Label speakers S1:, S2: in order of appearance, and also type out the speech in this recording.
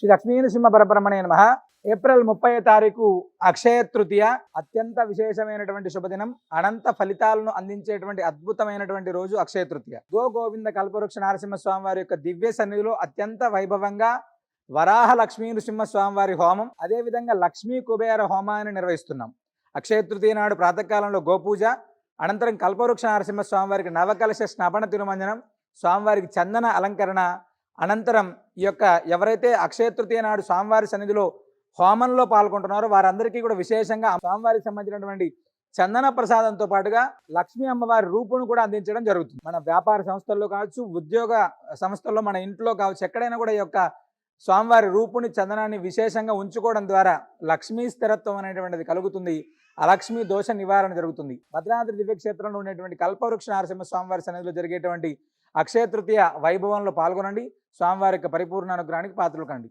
S1: శ్రీ లక్ష్మీనరసింహ పరబ్రహ్మణే నమః. ఏప్రిల్ 30వ తారీఖు అక్షయ తృతీయ, అత్యంత విశేషమైనటువంటి శుభదినం. అనంత ఫలితాలను అందించేటువంటి అద్భుతమైనటువంటి రోజు అక్షయ తృతీయ. గోవింద కల్పవృక్ష నరసింహ స్వామి వారి యొక్క దివ్య సన్నిధిలో అత్యంత వైభవంగా వరాహ లక్ష్మీ నృసింహ స్వామి వారి హోమం, అదేవిధంగా లక్ష్మీ కుబేర హోమాన్ని నిర్వహిస్తున్నాం. అక్షయ తృతీయ నాడు ప్రాతకాలంలో గోపూజ, అనంతరం కల్పవృక్ష నరసింహ స్వామి వారికి నవకలశ స్నపన తిరుమంజనం, స్వామివారికి చందన అలంకరణ, అనంతరం ఈ యొక్క ఎవరైతే అక్షయ తృతీయ నాడు స్వామివారి సన్నిధిలో హోమంలో పాల్గొంటున్నారో వారందరికీ కూడా విశేషంగా స్వామివారికి సంబంధించినటువంటి చందన ప్రసాదంతో పాటుగా లక్ష్మీ అమ్మవారి రూపును కూడా అందించడం జరుగుతుంది. మన వ్యాపార సంస్థల్లో కావచ్చు, ఉద్యోగ సంస్థల్లో, మన ఇంట్లో కావచ్చు, ఎక్కడైనా కూడా ఈ యొక్క స్వామివారి రూపుని చందనాన్ని విశేషంగా ఉంచుకోవడం ద్వారా లక్ష్మీ స్థిరత్వం అనేటువంటిది కలుగుతుంది. అలక్ష్మీ దోష నివారణ జరుగుతుంది. భద్రాద్రి దివ్యక్షేత్రంలో ఉన్నటువంటి కల్పవృక్ష నరసింహ స్వామివారి సన్నిధిలో జరిగేటువంటి అక్షయ తృతీయ వైభవంలో పాల్గొనండి. స్వామివారి యొక్క పరిపూర్ణ అనుగ్రహానికి పాత్రలు కండి.